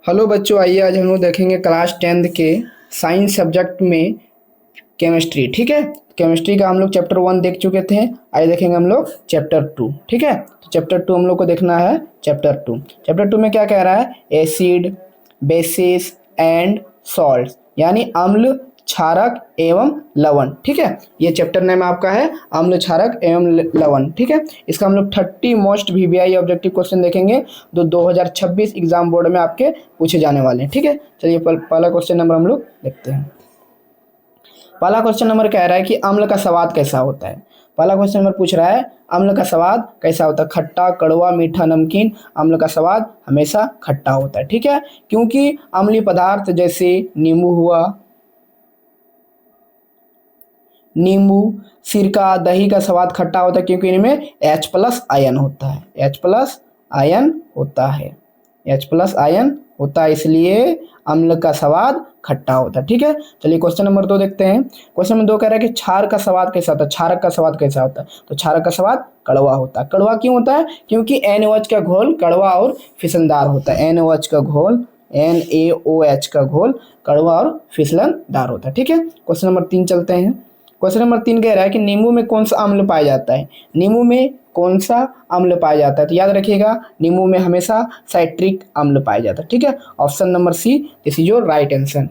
Hello बच्चों, आइए आज हम लोग देखेंगे क्लास 10th के साइंस सब्जेक्ट में केमिस्ट्री। ठीक है, केमिस्ट्री का हम लोग चैप्टर 1 देख चुके थे। आइए देखेंगे हम लोग चैप्टर 2। ठीक है, तो चैप्टर 2 हम लोग को देखना है। चैप्टर 2 में क्या कह रहा है? एसिड, बेसिस एंड सॉल्ट, यानी अम्ल, क्षारक एवं लवण। ठीक है, ये चैप्टर नेम आपका है अम्ल, क्षारक एवं लवण। ठीक है, इसका हम लोग 30 मोस्ट वीवीआई ऑब्जेक्टिव क्वेश्चन देखेंगे जो 2026 एग्जाम बोर्ड में आपके पूछे जाने वाले हैं। ठीक है, चलिए पहला क्वेश्चन नंबर हम लोग देखते हैं। पहला क्वेश्चन नंबर कह रहा है कि अम्ल का स्वाद कैसा होता है। पहला क्वेश्चन नंबर पूछ रहा है अम्ल का स्वाद कैसा होता है? खट्टा, कड़वा, मीठा, नमकीन। अम्ल का स्वाद हमेशा खट्टा होता है। ठीक है, क्योंकि अम्लीय पदार्थ जैसे नींबू हुआ, नींबू, सिरका, दही का स्वाद खट्टा होता है क्योंकि इनमें H+ आयन होता है। H+ आयन होता है, H+ आयन होता है, इसलिए अम्ल का स्वाद खट्टा होता है। ठीक है, चलिए क्वेश्चन नंबर 2 देखते हैं। क्वेश्चन नंबर 2 कह रहा है कि क्षार का स्वाद कैसा होता है? क्षारक का स्वाद कैसा होता है? तो क्षारक का स्वाद कड़वा होता है। कड़वा क्यों होता है? क्योंकि NaOH का घोल कड़वा और फिसलनदार होता है। NaOH का घोल, NaOH का घोल कड़वा और फिसलनदार होता है। ठीक है, क्वेश्चन नंबर 3 चलते हैं। क्वेश्चन नंबर 3 कह रहा है कि नींबू में कौन सा अम्ल पाया जाता है? नींबू में कौन सा अम्ल पाया जाता है? तो याद रखिएगा, नींबू में हमेशा साइट्रिक अम्ल पाया जाता है। ठीक है, option number C, this is your right answer.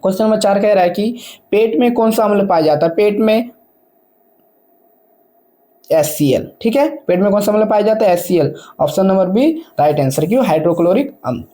Question number 4 कह रहा है कि पेट में कौन सा अम्ल पाया जाता है? पेट में HCl। ठीक है, पेट में कौन सा अम्ल पाया जाता है? HCl। Option number B right answer. क्यों? हाइड्रोक्लोरिक अम्ल,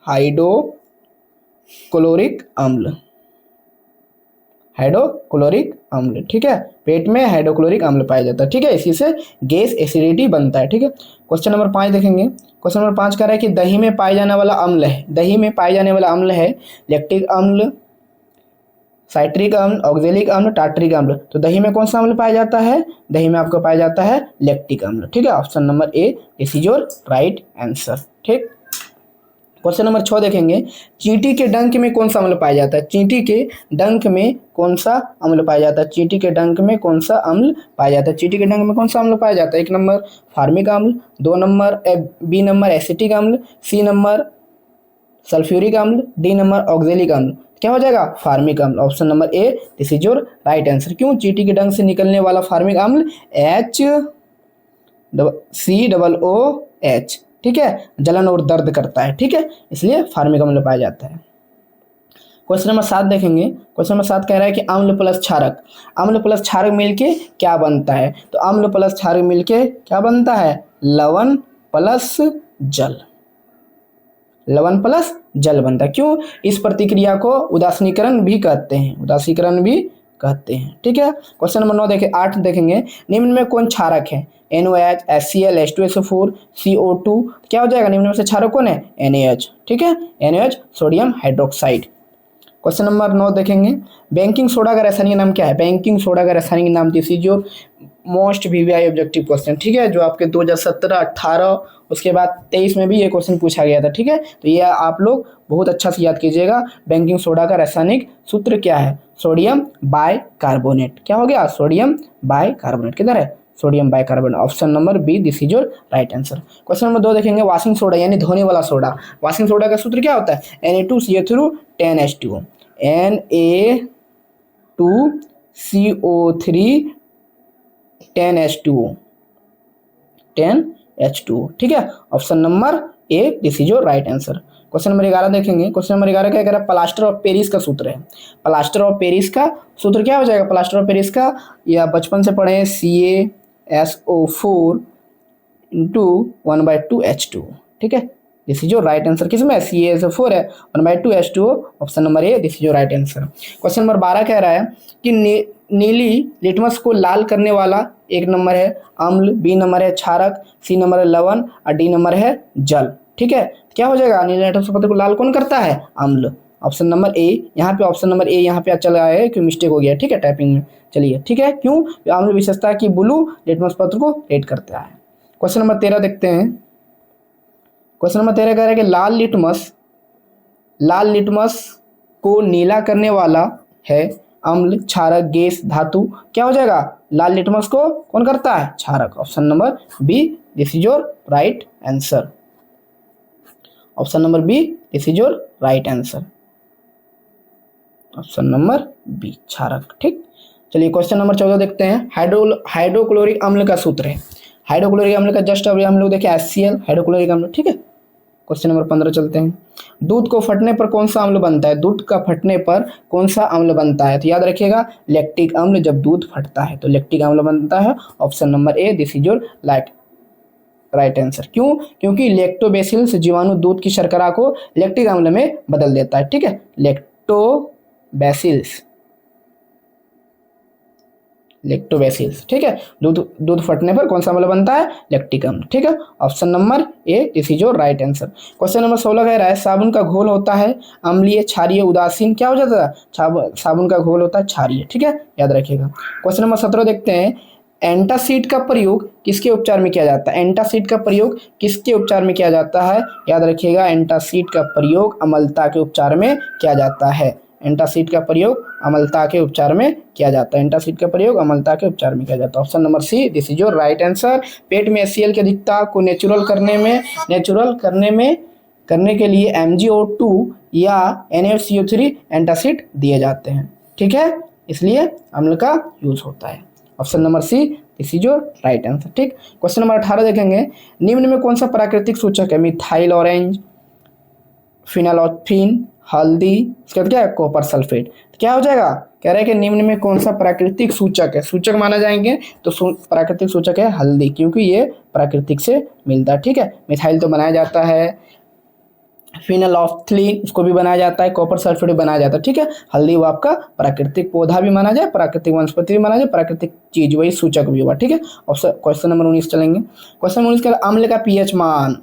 हाइड्रोक्लोरिक अम्ल, हाइड्रोक्लोरिक अम्ल। ठीक है, पेट में हाइड्रोक्लोरिक अम्ल पाया जाता है। ठीक है, इसी से गैस एसिडिटी बनता है। ठीक है, क्वेश्चन नंबर 5 देखेंगे। क्वेश्चन नंबर 5 कह रहा है कि दही में पाए जाने वाला अम्ल है, दही में पाए जाने वाला अम्ल है लैक्टिक अम्ल, साइट्रिक अम्ल, ऑक्जेलिक अम्ल, टार्टरिक अम्ल। तो दही में कौन सा अम्ल पाया जाता है? दही में आपको पाया जाता है लैक्टिक अम्ल। ठीक है, option number A, this is your right answer. ठीक, क्वेश्चन नंबर 6 देखेंगे। चींटी के डंक में कौन सा अम्ल पाया जाता है? चींटी के डंक में कौन सा अम्ल पाया जाता है? चींटी के डंक में कौन सा अम्ल पाया जाता है? चींटी के डंक में कौन सा अम्ल पाया जाता है? 1 नंबर फार्मिक अम्ल, 2 नंबर बी नंबर एसिटिक अम्ल, सी नंबर सल्फ्यूरिक अम्ल, डी नंबर ऑक्जेलिक अम्ल। क्या हो जाएगा? फार्मिक अम्ल। Option number A, this is your right answer. क्यों? चींटी के डंक से निकलने वाला फार्मिक अम्ल HCOOH, ठीक है, जलन और दर्द करता है। ठीक है, इसलिए फार्मिक अम्ल पाया जाता है। क्वेश्चन नंबर 7 देखेंगे। क्वेश्चन नंबर 7 कह रहा है कि अम्ल प्लस क्षारक, अम्ल प्लस क्षारक मिलके क्या बनता है? तो अम्ल प्लस क्षारक मिलके क्या बनता है? लवण प्लस जल, लवण प्लस जल बनता है। क्यों? इस प्रतिक्रिया को उदासीनीकरण भी कहते हैं, उदासीकरण भी कहते हैं। ठीक है, क्वेश्चन नंबर 9 देखें, 8 देखेंगे। निम्न में कौन क्षारक है? NOH, HCl, H2SO4, CO2। क्या हो जाएगा? निम्न में से क्षारक कौन है? NaH। ठीक है, NaH sodium hydroxide. Question number 9 देखेंगे। बेकिंग सोडा का रासायनिक नाम क्या है? बेकिंग सोडा का रासायनिक नाम, this is your most VVI objective question. ठीक है, जो आपके 2017, 18, उसके बाद 23 में भी ये क्वेश्चन पूछा गया था। ठीक है, तो ये आप लोग बहुत अच्छा से याद कीजिएगा। बेकिंग सोडा का रासायनिक सूत्र क्या है? Sodium bicarbonate. क्या हो गया? Sodium bicarbonate. किधर है? Sodium bicarbonate. Option number B, this is your right answer. Question number 2 देखेंगे। वॉशिंग सोडा यानी धोने वाला सोडा, वॉशिंग सोडा का सूत्र क्या होता है? Na2CO3 10H2O, Na2CO3 10H2O, 10H2O। ठीक है, option number A, this is your right answer. Question number 11 देखेंगे। क्वेश्चन नंबर 11 क्या कह रहा है? प्लास्टर ऑफ पेरिस का सूत्र है। प्लास्टर ऑफ पेरिस का सूत्र क्या हो जाएगा? प्लास्टर ऑफ पेरिस का, या बचपन से पढ़े, CaSO4 इंटू 1/2H2। ठीक है, this is your right answer. किसमें? CaSO4 है, 1/2H2O। Option number A, this is your right answer. Question number 12 कह रहा है कि नीली लिटमस को लाल करने वाला 1 नंबर है अम्ल, बी नंबर है क्षारक, सी नंबर है लवण और डी नंबर है जल। ठीक है, क्या हो जाएगा? नीले लिटमस पत्थर को लाल कौन करता है? अम्ल। ऑप्शन नंबर ए, यहाँ पे ऑप्शन नंबर ए यहाँ पे चला है कि मिस्टेक हो गया। ठीक है, टाइपिंग में। चलिए, ठीक है, क्यों? अम्ल विशेषता की ब्लू लिटमस पत्र को रेड करता है। क्वेश्चन नंबर 13 देखते हैं। क्वेश्चन नंबर 13 कह रहा है कि लाल लिटमस को नीला करने वाला है अम्ल, क्षारक, गैस, धातु। क्या हो जाएगा? लाल लिटमस को कौन करता है? क्षारक। Option number B, this is your right answer. Option number B, this is your right answer. Option number B, क्षारक। ठीक, चलिए क्वेश्चन नंबर 14 देखते हैं। हाइड्रोक्लोरिक अम्ल का सूत्र है। हाइड्रोक्लोरिक अम्ल का जस्ट अभी हम लोग देखे HCl, हाइड्रोक्लोरिक अम्ल। ठीक है, क्वेश्चन नंबर 15 चलते हैं। दूध को फटने पर कौन सा अम्ल बनता है? दूध का फटने पर कौन सा अम्ल बनता है? तो याद रखिएगा लैक्टिक अम्ल। जब दूध फटता है तो लैक्टिक अम्ल बनता है। Option number A, this is your right answer. क्यों? क्योंकि लैक्टोबैसिलस जीवाणु दूध की शर्करा को लैक्टिक अम्ल में बदल देता है। ठीक है, लैक्टोबैसिलस, ठीक है। दूध फटने पर कौन सा अम्ल बनता है? लैक्टिक अम्ल। ठीक है, option number A, this is your right answer. Question number 16 कह रहा है साबुन का घोल होता है अम्लीय, क्षारीय, उदासीन, क्या हो जाता है? साबुन का घोल होता है क्षारीय। ठीक है, याद रखिएगा। क्वेश्चन नंबर 17 देखते हैं। एंटासिड का प्रयोग किसके उपचार में किया जाता है? एंटासिड का प्रयोग किसके उपचार में किया जाता है? याद रखिएगा एंटासिड का प्रयोग अम्लता के उपचार में किया जाता है। एंटासिड का प्रयोग अम्लता के उपचार में किया जाता है। एंटासिड का प्रयोग अम्लता के उपचार में किया जाता है। Option number C, this is your right answer. पेट में HCl की अधिकता को नेचुरल करने के लिए MgO2 या NaCO3 एंटासिड दिए जाते हैं। ठीक है, इसलिए अम्ल का यूज होता है। Option number C, this is your right answer. ठीक, क्वेश्चन नंबर 18 देखेंगे। निम्न में कौन सा प्राकृतिक सूचक है? मिथाइल ऑरेंज, फिनाइलऑथीन, हल्दी, इसके बाद क्या है? Copper sulphate. तो क्या हो जाएगा? कह रहे हैं कि निम्न में कौन सा प्राकृतिक सूचक है? सूचक माना जाएंगे तो प्राकृतिक सूचक है हल्दी, क्योंकि ये प्राकृतिक से मिलता है। ठीक है, मिथाइल तो बनाया जाता है, फिनाइलऑथीन इसको भी बनाया जाता है, कॉपर सल्फेट भी बनाया जाता है। ठीक है, हल्दी वो आपका प्राकृतिक पौधा भी माना जाए, प्राकृतिक वनस्पति भी माना जाए, प्राकृतिक चीज वही सूचक भी हुआ। ठीक है, क्वेश्चन नंबर 19 चलेंगे। क्वेश्चन नंबर 19 का अम्ल का पीएच मान।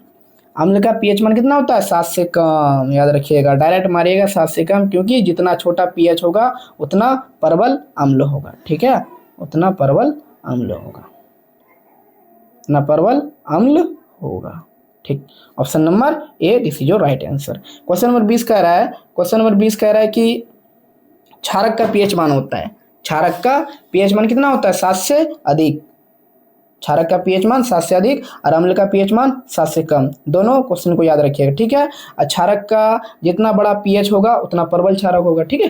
अम्ल का पीएच मान कितना होता है? 7 से कम। याद रखिएगा, डायरेक्ट मारिएगा 7 से कम, क्योंकि जितना छोटा पीएच होगा उतना प्रबल अम्ल होगा। ठीक है, उतना प्रबल अम्ल होगा, उतना प्रबल अम्ल होगा। ठीक, option number A, this is your right answer. Question number 20 कह रहा है कि क्षारक का पीएच मान होता है। क्षारक का पीएच मान कितना होता है? 7 से अधिक। क्षारक का पीएच मान 7 से अधिक और अम्ल का पीएच मान 7 से कम। दोनों क्वेश्चन को याद रखिएगा। ठीक है, क्षारक का जितना बड़ा पीएच होगा उतना प्रबल क्षारक होगा। ठीक है,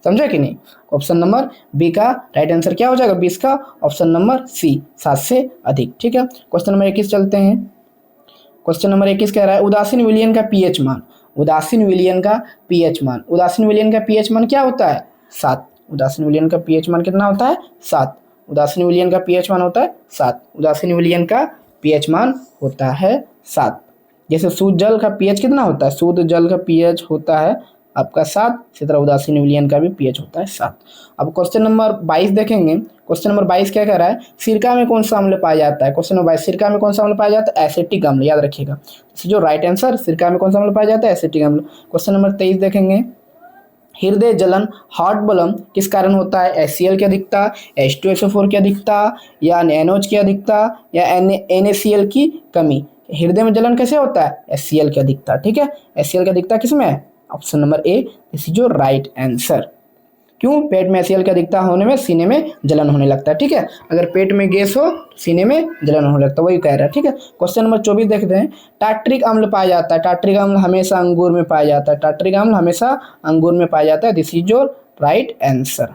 समझा कि नहीं? ऑप्शन नंबर बी का राइट आंसर क्या हो जाएगा 20 का? ऑप्शन नंबर सी, 7 से अधिक। ठीक है, क्वेश्चन नंबर 21 चलते हैं। क्वेश्चन नंबर 21 कह रहा है उदासीन विलयन का पीएच मान। उदासीन विलयन का पीएच मान। उदासीन विलयन का पीएच मान क्या होता है? 7। उदासीन विलयन का पीएच मान कितना होता है? 7। उदासीन विलयन का पीएच मान होता है 7। उदासीन विलयन का पीएच मान होता है 7। जैसे शुद्ध जल का पीएच कितना होता है? शुद्ध जल का पीएच होता है आपका 7, इसी तरह उदासीन विलयन का भी पीएच होता है 7। अब क्वेश्चन नंबर 22 देखेंगे। क्वेश्चन नंबर 22 क्या कह रहा है? सिरका में कौन सा अम्ल पाया जाता है? क्वेश्चन नंबर 22, सिरका में कौन सा अम्ल पाया जाता है? एसिटिक अम्ल। याद रखिएगा, जो राइट आंसर, सिरका में कौन सा अम्ल पाया जाता है? एसिटिक अम्ल। क्वेश्चन नंबर 23 देखेंगे। हृदय जलन, हार्ट बलम किस कारण होता है? HCl की अधिकता, H2SO4 की अधिकता, या NOH की अधिकता, या NaCl की कमी। हृदय में जलन कैसे होता है? HCl की अधिकता। ठीक है, HCl की अधिकता किसमें है? Option number A, this is your right answer. क्यों? पेट में HCl की अधिकता होने में सीने में जलन होने लगता है। ठीक है, अगर पेट में गैस हो सीने में जलन होने लगता है, वही कह रहा है। ठीक है, क्वेश्चन नंबर 24 देखते हैं। टार्ट्रिक अम्ल पाया जाता है। टार्ट्रिक अम्ल हमेशा अंगूर में पाया जाता है। टार्ट्रिक अम्ल हमेशा अंगूर में पाया जाता है, this is your right answer.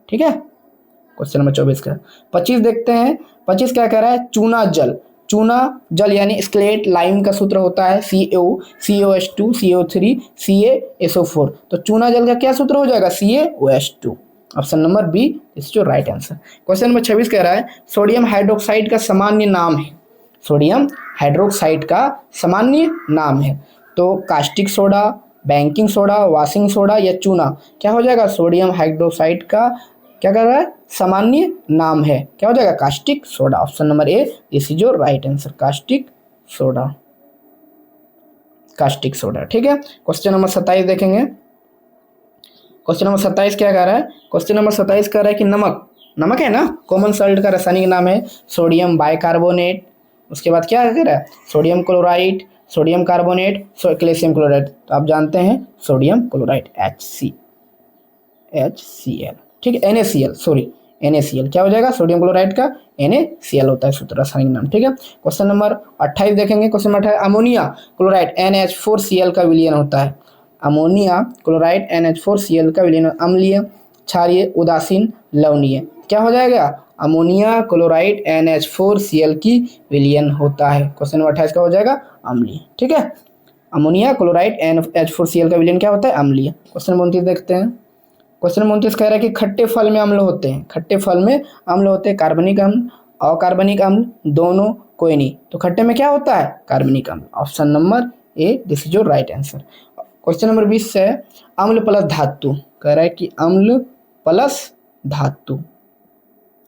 ठीक है, क्वेश्चन नंबर 24 का 25 देखते हैं। 25 क्या कह रहा है? चूना जल। चूना जल यानी स्लेट लाइम का सूत्र होता है CO, COH2, CO3, CaSO4। तो चूना जल का क्या सूत्र हो जाएगा? CaOH2। Option number B is जो राइट आंसर। क्वेश्चन नंबर 26 कह रहा है सोडियम हाइड्रोक्साइड का सामान्य नाम है। सोडियम हाइड्रोक्साइड का सामान्य नाम है। तो caustic soda, baking soda, washing soda या चूना, क्या हो जाएगा? सोडियम हाइड्रोक्साइड का क्या कर रहा है? सामान्य नाम है। क्या हो जाएगा? Caustic soda. Option number A, this is your right answer, caustic soda. Caustic soda. ठीक है, क्वेश्चन नंबर 27 देखेंगे। क्वेश्चन नंबर 27 क्या कह रहा है? क्वेश्चन नंबर 27 कह रहा है कि नमक, नमक है ना, कॉमन सॉल्ट का रासायनिक नाम है सोडियम बाइकार्बोनेट। उसके बाद क्या कह रहा है? Sodium chloride, sodium carbonate, calcium chloride. तो आप जानते हैं सोडियम क्लोराइड HCl। ठीक है, NaCl, सॉरी NaCl। क्या हो जाएगा, सोडियम क्लोराइड का NaCl होता है सूत्र रासायनिक नाम, ठीक है। क्वेश्चन नंबर 28 देखेंगे। Question number 28, ammonia chloride NH4Cl का विलयन होता है। अमोनिया क्लोराइड NH4Cl का विलयन अम्लीय, क्षारीय, उदासीन, लवणीय। क्या हो जाएगा, अमोनिया क्लोराइड NH4Cl की विलयन होता है। क्वेश्चन नंबर 28 का हो जाएगा अम्लीय, ठीक है। अमोनिया क्लोराइड NH4Cl का विलयन क्या होता है, अम्लीय। क्वेश्चन नंबर 29 देखते हैं। क्वेश्चन नंबर 29 कह रहा है कि खट्टे फल में अम्ल होते हैं, खट्टे फल में अम्ल होते हैं, कार्बनिक अम्ल, अकार्बनिक अम्ल, दोनों, कोई नहीं। तो खट्टे में क्या होता है, कार्बनिक अम्ल। Option number A, this is your right answer. Question number 20 है, अम्ल प्लस धातु। कह रहा है कि अम्ल प्लस धातु,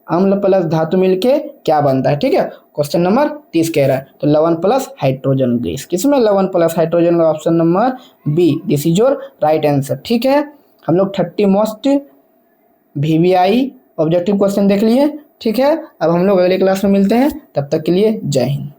अम्ल प्लस धातु मिलके क्या बनता है, ठीक है। क्वेश्चन नंबर 30 कह रहा है तो लवण प्लस हाइड्रोजन गैस, किसमें, लवण प्लस हाइड्रोजन का option number B, this is your right answer, ठीक है। हम लोग 30 मोस्ट VVI ऑब्जेक्टिव क्वेश्चन देख लिए, ठीक है। अब हम लोग अगले क्लास में मिलते हैं, तब तक के लिए जय हिंद।